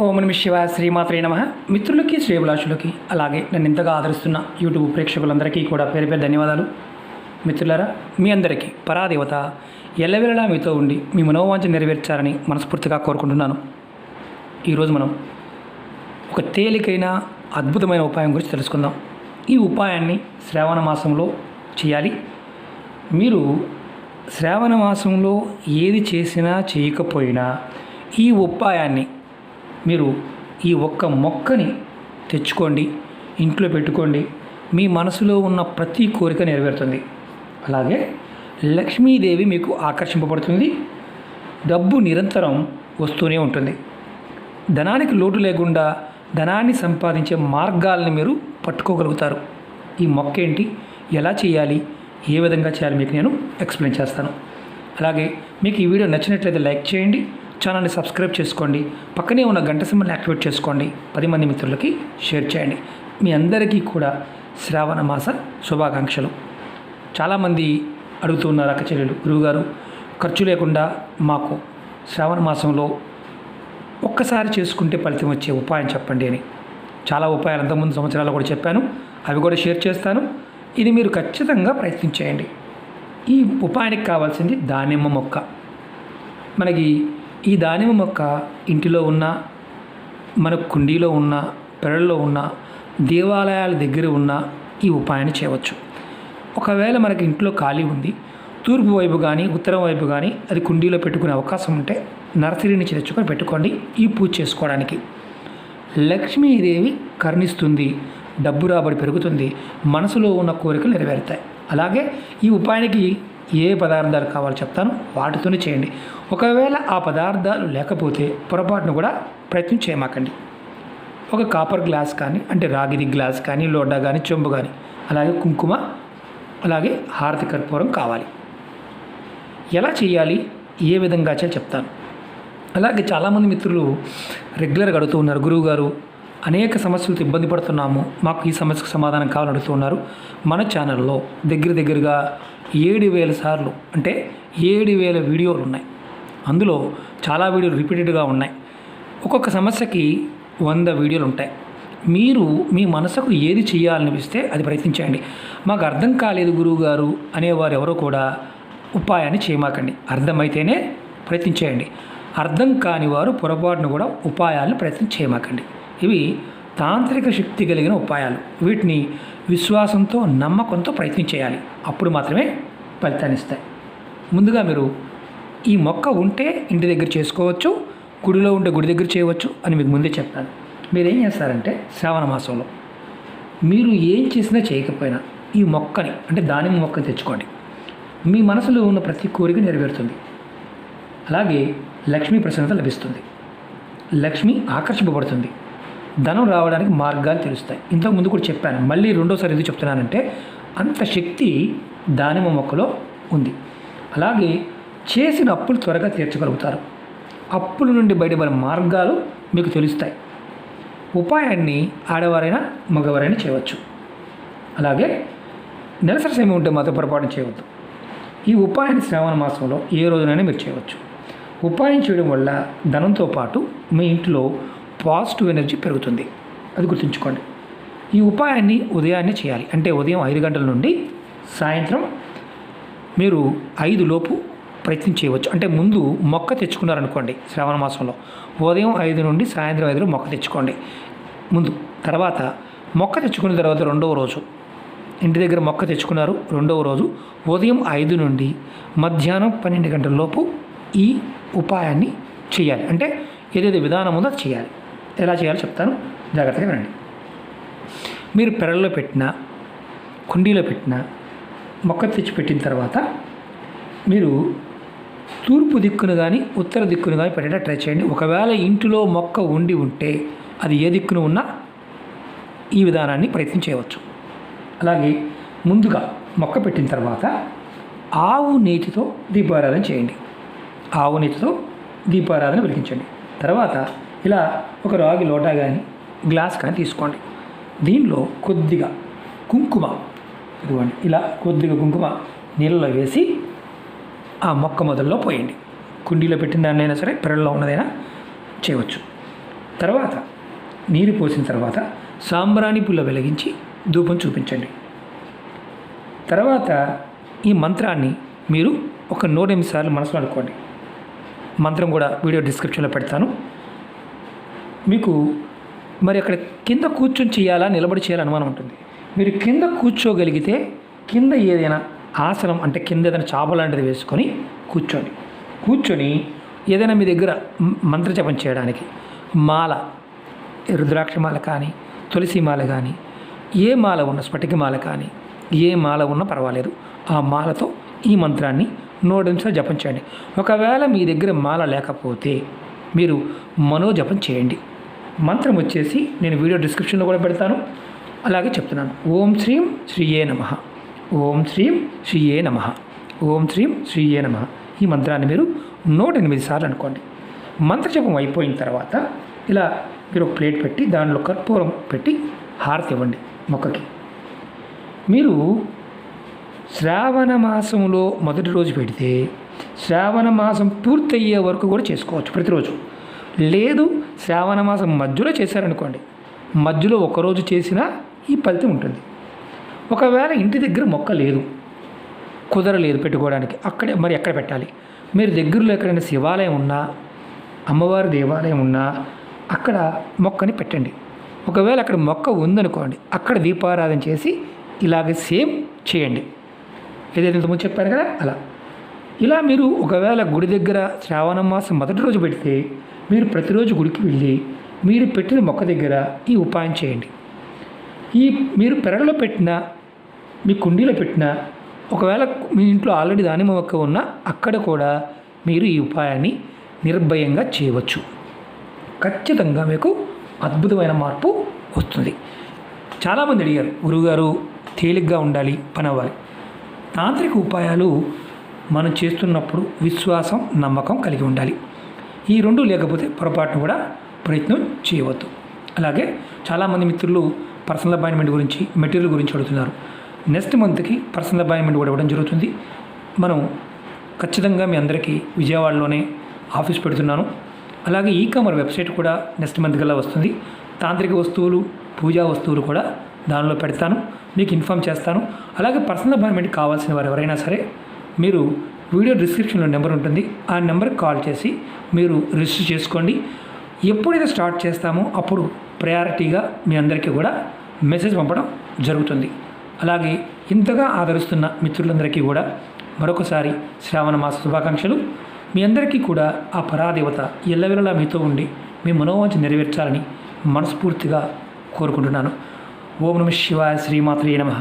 ఓం నమః శివాయ. శ్రీమాత్రే నమః. మిత్రులకి, శ్రేభిలాషులకి, అలాగే నన్ను ఇంతగా ఆదరిస్తున్న యూట్యూబ్ ప్రేక్షకులందరికీ కూడా పేరు పేరు ధన్యవాదాలు. మిత్రులారా, మీ అందరికీ పరాదేవత ఎల్లవేళలా మీతో ఉండి మీ మనోవాంఛ నెరవేర్చాలని మనస్ఫూర్తిగా కోరుకుంటున్నాను. ఈరోజు మనం ఒక తేలికైన అద్భుతమైన ఉపాయం గురించి తెలుసుకుందాం. ఈ ఉపాయాన్ని శ్రావణ మాసంలో చేయాలి. మీరు శ్రావణ మాసంలో ఏది చేసినా చేయకపోయినా ఈ ఉపాయాన్ని మీరు ఈ ఒక్క మొక్కని తెచ్చుకోండి, ఇంట్లో పెట్టుకోండి. మీ మనసులో ఉన్న ప్రతి కోరిక నెరవేరుతుంది. అలాగే లక్ష్మీదేవి మీకు ఆకర్షింపబడుతుంది. డబ్బు నిరంతరం వస్తూనే ఉంటుంది. ధనానికి లోటు లేకుండా ధనాన్ని సంపాదించే మార్గాల్ని మీరు పట్టుకోగలుగుతారు. ఈ మొక్క ఏంటి, ఎలా చేయాలి, ఏ విధంగా చేయాలి మీకు నేను ఎక్స్ప్లెయిన్ చేస్తాను. అలాగే మీకు ఈ వీడియో నచ్చినట్లయితే లైక్ చేయండి, ఛానల్ని సబ్స్క్రైబ్ చేసుకోండి, పక్కనే ఉన్న గంట సింబల్ని యాక్టివేట్ చేసుకోండి, 10 మంది మిత్రులకి షేర్ చేయండి. మీ అందరికీ కూడా శ్రావణ మాస శుభాకాంక్షలు. చాలామంది అడుగుతున్నారు, అక్క చెల్లెలు, గురువుగారు ఖర్చు లేకుండా మాకు శ్రావణ మాసంలో ఒక్కసారి చేసుకుంటే ఫలితం వచ్చే ఉపాయం చెప్పండి అని. చాలా ఉపాయాలు అంతకుముందు సంవత్సరాలు కూడా చెప్పాను, అవి కూడా షేర్ చేస్తాను. ఇది మీరు ఖచ్చితంగా ప్రయత్నించేయండి. ఈ ఉపాయానికి కావాల్సింది దానిమ్మ మొక్క. మనకి ఈ దానిమ్మ మొక్క ఇంటిలో ఉన్న, మన కుండీలో ఉన్న, పెరల్లో ఉన్న, దేవాలయాల దగ్గర ఉన్న ఈ ఉపాయాన్ని చేయవచ్చు. ఒకవేళ మనకి ఇంట్లో ఖాళీ ఉంది, తూర్పు వైపు కానీ ఉత్తరం వైపు కానీ అది కుండీలో పెట్టుకునే అవకాశం ఉంటే నర్సరీ నుంచి తెచ్చుకొని పెట్టుకోండి ఈ పూజ చేసుకోవడానికి. లక్ష్మీదేవి కరుణిస్తుంది, డబ్బు రాబడి పెరుగుతుంది, మనసులో ఉన్న కోరికలు నెరవేరుతాయి. అలాగే ఈ ఉపాయానికి ఏ పదార్థాలు కావాలో చెప్తాను, వాటితోనే చేయండి. ఒకవేళ ఆ పదార్థాలు లేకపోతే పొరపాటును కూడా ప్రయత్నం చేయమాకండి. ఒక కాపర్ గ్లాస్ కానీ, అంటే రాగిది గ్లాస్ కానీ, లోడా కానీ, చెంబు కానీ, అలాగే కుంకుమ, అలాగే హారతి కర్పూరం కావాలి. ఎలా చేయాలి, ఏ విధంగా చేయాలి చెప్తాను. అలాగే చాలామంది మిత్రులు రెగ్యులర్గా అడుగుతూ ఉన్నారు, గురువుగారు అనేక సమస్యలతో ఇబ్బంది పడుతున్నాము, మాకు ఈ సమస్యకు సమాధానం కావాలని అడుగుతున్నారు. మన ఛానల్లో దగ్గరగా 7,000 సార్లు, అంటే 7,000 వీడియోలు ఉన్నాయి. అందులో చాలా వీడియోలు రిపీటెడ్గా ఉన్నాయి. ఒక్కొక్క సమస్యకి 100 వీడియోలు ఉంటాయి. మీరు మీ మనసుకు ఏది చేయాలనిపిస్తే అది ప్రయత్నించండి. మాకు అర్థం కాలేదు గురువుగారు అనేవారు ఎవరో కూడా ఉపాయాన్ని చేయమాకండి. అర్థమైతేనే ప్రయత్నించేయండి. అర్థం కాని వారు పొరపాటును కూడా ఉపాయాలను ప్రయత్నం చేయమాకండి. ఇవి తాంత్రిక శక్తి కలిగిన ఉపాయాలు. వీటిని విశ్వాసంతో, నమ్మకంతో ప్రయత్నం చేయాలి. అప్పుడు మాత్రమే ఫలితాన్ని ఇస్తాయి. ముందుగా మీరు ఈ మొక్క ఉంటే ఇంటి దగ్గర చేసుకోవచ్చు, గుడిలో ఉంటే గుడి దగ్గర చేయవచ్చు అని మీకు ముందే చెప్తాను. మీరు ఏం చేస్తారంటే శ్రావణ మాసంలో మీరు ఏం చేసినా చేయకపోయినా ఈ మొక్కని, అంటే దానిమ్మ మొక్కని తెచ్చుకోండి. మీ మనసులో ఉన్న ప్రతి కోరిక నెరవేరుతుంది. అలాగే లక్ష్మీ ప్రసన్నత లభిస్తుంది, లక్ష్మి ఆకర్షింపబడుతుంది, ధనం రావడానికి మార్గాలు తెలుస్తాయి. ఇంతకుముందు కూడా చెప్పాను, మళ్ళీ రెండోసారి ఎందుకు చెప్తున్నానంటే అంత శక్తి దానిమ్మ మొక్కలో ఉంది. అలాగే చేసిన అప్పులు త్వరగా తీర్చగలుగుతారు. అప్పుల నుండి బయటపడే మార్గాలు మీకు తెలుస్తాయి. ఉపాయాన్ని ఆడవారైనా మగవారైనా చేయవచ్చు. అలాగే నెలసరి సమయం ఉంటే మాత్రం పొరపాటు చేయవద్దు. ఈ ఉపాయాన్ని శ్రావణ మాసంలో ఏ రోజునైనా మీరు చేయవచ్చు. ఉపాయం చేయడం వల్ల ధనంతో పాటు మీ ఇంట్లో పాజిటివ్ ఎనర్జీ పెరుగుతుంది. అది గుర్తుంచుకోండి. ఈ ఉపాయాన్ని ఉదయాన్నే చేయాలి, అంటే ఉదయం 5 గంటల నుండి సాయంత్రం మీరు 5 లోపు ప్రయత్నం చేయవచ్చు. అంటే ముందు మొక్క తెచ్చుకున్నారనుకోండి, శ్రావణ మాసంలో ఉదయం 5 నుండి సాయంత్రం 5 మొక్క తెచ్చుకోండి ముందు. తర్వాత మొక్క తెచ్చుకున్న తర్వాత రెండవ రోజు ఇంటి దగ్గర మొక్క తెచ్చుకున్నారు, రెండవ రోజు ఉదయం 5 నుండి మధ్యాహ్నం 12 గంటల లోపు ఈ ఉపాయాన్ని చేయాలి. అంటే ఏదైతే విధానం ఉందో అది చేయాలి. ఎలా చేయాలో చెప్తాను, జాగ్రత్తగా వినండి. మీరు పెరల్లో పెట్టినా, కుండీలో పెట్టినా, మొక్క తెచ్చి పెట్టిన తర్వాత మీరు తూర్పు దిక్కును కానీ ఉత్తర దిక్కును కానీ పెట్టేటట్టు ట్రై చేయండి. ఒకవేళ ఇంటిలో మొక్క ఉండి ఉంటే అది ఏ దిక్కును ఉన్నా ఈ విధానాన్ని ప్రయత్నం చేయవచ్చు. అలాగే ముందుగా మొక్క పెట్టిన తర్వాత ఆవు నేతితో దీపారాధన చేయండి. ఆవు నేతితో దీపారాధన వెలిగించండి. తర్వాత ఇలా ఒక రాగి లోటా కానీ గ్లాస్ కానీ తీసుకోండి. దీనిలో కొద్దిగా కుంకుమ, ఇదిగోండి ఇలా కొద్దిగా కుంకుమ నీళ్ళలో వేసి ఆ మొక్క మొదల్లో పోయండి. కుండీలో పెట్టిన దాన్నైనా సరే, పెరల్లో ఉన్నదైనా చేయవచ్చు. తర్వాత నీరు పోసిన తర్వాత సాంబ్రాణి పుల్ల వెలిగించి ధూపం చూపించండి. తర్వాత ఈ మంత్రాన్ని మీరు ఒక 108 సార్లు మనసులో అనుకోండి. మంత్రం కూడా వీడియో డిస్క్రిప్షన్లో పెడతాను. మీకు మరి అక్కడ కింద కూర్చొని చేయాలా నిలబడి చేయాలని అనుమానం ఉంటుంది. మీరు కింద కూర్చోగలిగితే కింద ఏదైనా ఆసనం అంటే కింద ఏదైనా చాప లాంటిది వేసుకొని కూర్చొని ఏదైనా మీ దగ్గర మంత్రజపం చేయడానికి మాల, రుద్రాక్ష మాల కానీ తులసి మాల కానీ ఏ మాల ఉన్న స్ఫటిక మాల కానీ ఏ మాల ఉన్నా పర్వాలేదు, ఆ మాలతో ఈ మంత్రాన్ని 108 సార్లు జపం చేయండి. ఒకవేళ మీ దగ్గర మాల లేకపోతే మీరు మనోజపం చేయండి. మంత్రం వచ్చేసి నేను వీడియో డిస్క్రిప్షన్లో కూడా పెడతాను, అలాగే చెప్తున్నాను. ఓం శ్రీం శ్రీయే నమః, ఓం శ్రీం శ్రీయే నమః, ఓం శ్రీం శ్రీయే నమః. ఈ మంత్రాన్ని మీరు 108 సార్లు అనుకోండి. మంత్రజపం అయిపోయిన తర్వాత ఇలా మీరు ఒక ప్లేట్ పెట్టి దానిలో కర్పూరం పెట్టి హారతి ఇవ్వండి మొక్కకి. మీరు శ్రావణ మాసంలో మొదటి రోజు పెడితే శ్రావణ మాసం పూర్తయ్యే వరకు కూడా చేసుకోవచ్చు ప్రతిరోజు. లేదు శ్రావణ మాసం మధ్యలో చేశారనుకోండి, మధ్యలో ఒకరోజు చేసినా ఈ ఫలితం ఉంటుంది. ఒకవేళ ఇంటి దగ్గర మొక్క లేదు, కుదరలేదు పెట్టుకోవడానికి, అక్కడే మరి ఎక్కడ పెట్టాలి? మీరు దగ్గరలో ఎక్కడైనా శివాలయం ఉన్నా, అమ్మవారి దేవాలయం ఉన్నా అక్కడ మొక్కని పెట్టండి. ఒకవేళ అక్కడ మొక్క ఉందనుకోండి, అక్కడ దీపారాధన చేసి ఇలాగే సేమ్ చేయండి. ఏదైతే ఇంతకుముందు చెప్పాను కదా అలా. ఇలా మీరు ఒకవేళ గుడి దగ్గర శ్రావణ మాసం మొదటి రోజు పెడితే మీరు ప్రతిరోజు గుడికి వెళ్ళి మీరు పెట్టిన మొక్క దగ్గర ఈ ఉపాయం చేయండి. మీరు పెరట్లో పెట్టినా మీ కుండీలో పెట్టినా, ఒకవేళ మీ ఇంట్లో ఆల్రెడీ దానిమ్మ మొక్క ఉన్నా అక్కడ కూడా మీరు ఈ ఉపాయాన్ని నిర్భయంగా చేయవచ్చు. ఖచ్చితంగా మీకు అద్భుతమైన మార్పు వస్తుంది. చాలామంది అడిగారు, గురువుగారు తేలిగ్గా ఉండాలి, పని అవ్వాలి. తాంత్రిక ఉపాయాలు మనం చేస్తున్నప్పుడు విశ్వాసం, నమ్మకం కలిగి ఉండాలి. ఈ రెండు లేకపోతే పొరపాటును కూడా ప్రయత్నం చేయవద్దు. అలాగే చాలామంది మిత్రులు పర్సనల్ అపాయింట్మెంట్ గురించి, మెటీరియల్ గురించి అడుగుతున్నారు. నెక్స్ట్ మంత్కి పర్సనల్ అపాయింట్మెంట్ కూడా ఇవ్వడం జరుగుతుంది. మనం ఖచ్చితంగా మీ అందరికీ విజయవాడలోనే ఆఫీస్ పెడుతున్నాను. అలాగే ఈకామర్ వెబ్సైట్ కూడా నెక్స్ట్ మంత్ కల్లా వస్తుంది. తాంత్రిక వస్తువులు, పూజా వస్తువులు కూడా దానిలో పెడతాను, మీకు ఇన్ఫామ్ చేస్తాను. అలాగే పర్సనల్ అపాయింట్మెంట్ కావాల్సిన వారు ఎవరైనా సరే మీరు వీడియో డిస్క్రిప్షన్లో నెంబర్ ఉంటుంది, ఆ నెంబర్కి కాల్ చేసి మీరు రిజిస్టర్ చేసుకోండి. ఎప్పుడైతే స్టార్ట్ చేస్తామో అప్పుడు ప్రయారిటీగా మీ అందరికీ కూడా మెసేజ్ పంపడం జరుగుతుంది. అలాగే ఇంతగా ఆదరిస్తున్న మిత్రులందరికీ కూడా మరొకసారి శ్రావణ మాస శుభాకాంక్షలు. మీ అందరికీ కూడా ఆ పరాదేవత ఎల్లవేళలా మీతో ఉండి మీ మనోవాంఛ నెరవేర్చాలని మనస్ఫూర్తిగా కోరుకుంటున్నాను. ఓం నమః శివాయ. శ్రీమాత్రే నమః.